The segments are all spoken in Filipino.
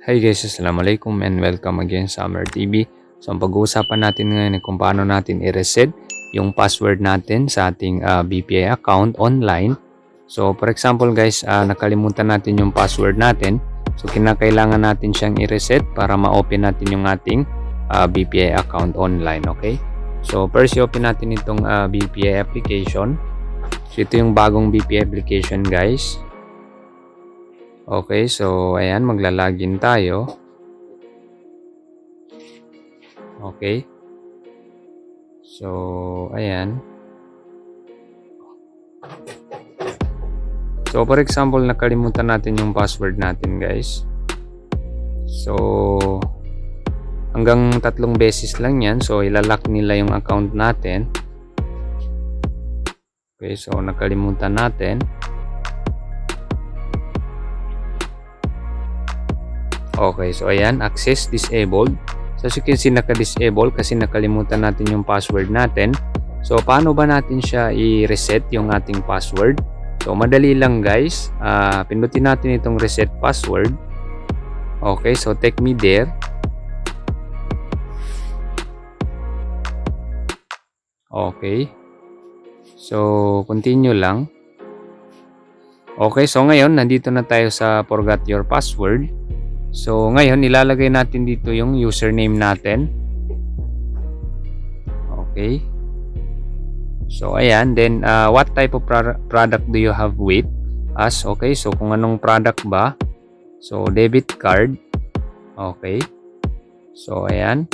Hi guys, Assalamualaikum and welcome again sa Summer TV. So ang pag-uusapan natin ngayon ay kung paano natin i-reset yung password natin sa ating BPI account online. So for example guys, nakalimutan natin yung password natin. So kinakailangan natin siyang i-reset para ma-open natin yung ating BPI account online, okay? So first i-open natin itong BPI application. So ito yung bagong BPI application guys. Okay, so ayan, magla-login tayo. Okay. So, ayan. So, for example, nakalimutan natin yung password natin, guys. So, hanggang 3 beses lang yan. So, ilalock nila yung account natin. Okay, so nakalimutan natin. Okay, so ayan, access disabled. So as you can see, naka-disable kasi nakalimutan natin yung password natin. So paano ba natin siya i-reset yung ating password? So madali lang guys. Pindutin natin itong reset password. Okay, so take me there. Okay. So continue lang. Okay, so ngayon nandito na tayo sa forgot your password. So ngayon ilalagay natin dito yung username natin. Okay. So ayan, then what type of product do you have with us? Okay, so kung anong product ba? So debit card. Okay. So ayan.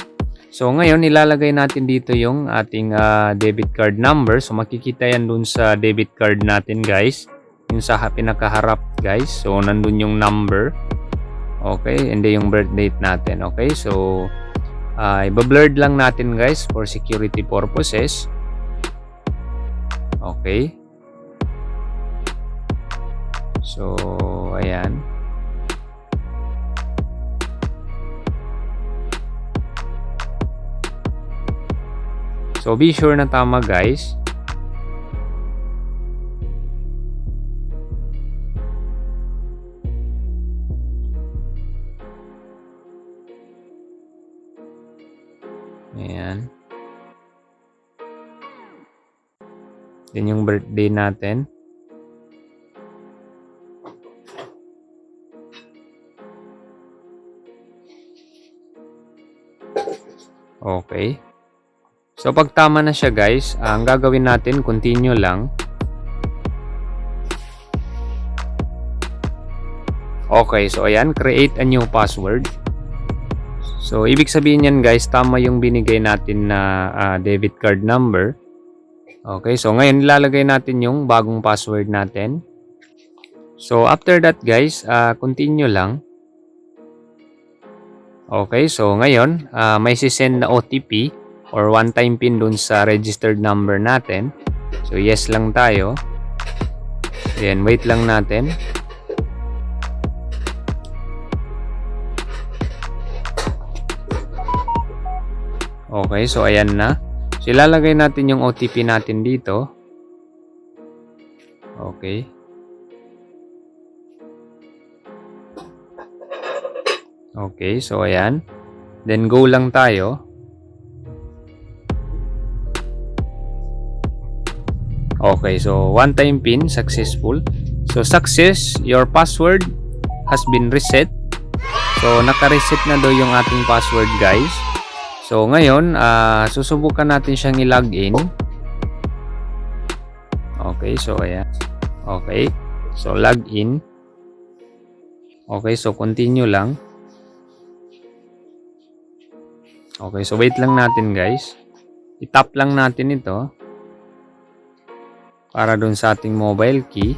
So ngayon ilalagay natin dito yung ating debit card number. So makikita yan dun sa debit card natin guys. Yung sa pinakaharap guys. So nandun yung number. Okay, and then yung birth date natin. Okay, so iba-blurred lang natin guys for security purposes. Okay. So, ayan. So, be sure na tama guys. Ayan. Then yung birthday natin. Okay. So pag tama na siya guys, ang gagawin natin, continue lang. Okay, so ayan, create a new password. So, ibig sabihin yan guys, tama yung binigay natin na debit card number. Okay, so ngayon ilalagay natin yung bagong password natin. So, after that guys, continue lang. Okay, so ngayon, may sisend na OTP or one-time PIN dun sa registered number natin. So, yes lang tayo. Then, wait lang natin. Okay, so ayan na. So ilalagay natin yung OTP natin dito. Okay. Okay, so ayan. Then go lang tayo. Okay, so one time PIN successful. So success, your password has been reset. So naka-reset na daw yung ating password guys. So ngayon, susubukan natin siyang i-login. Okay, so ayan. Okay. So login. Okay, so continue lang. Okay, so wait lang natin guys. I-tap lang natin ito para dun sa ating mobile key.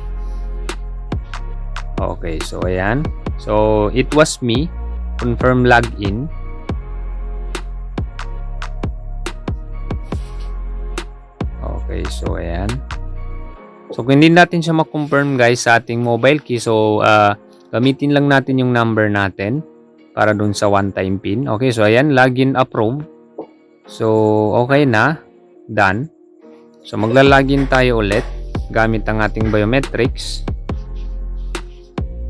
Okay, so ayan. So it was me. Confirm login. Okay, so ayan. So kung hindi natin siya ma-confirm guys sa ating mobile key, so gamitin lang natin yung number natin para dun sa one-time PIN. Okay, so ayan, login approved. So okay na, done. So magla-login tayo ulit gamit ang ating biometrics.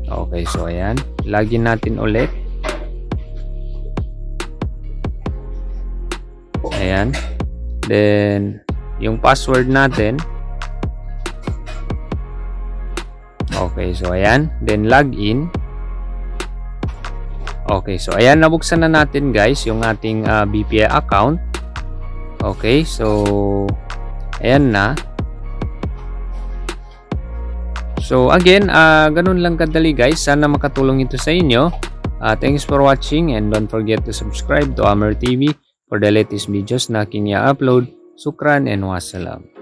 Okay, so ayan, login natin ulit. Ayan. Then, yung password natin. Okay, so ayan. Then, login. Okay, so ayan. Nabuksan na natin guys yung ating BPI account. Okay, so ayan na. So again, ganun lang kadali guys. Sana makatulong ito sa inyo. Thanks for watching and don't forget to subscribe to Amer TV for the latest videos na aking i-upload. Sukran and wassalam.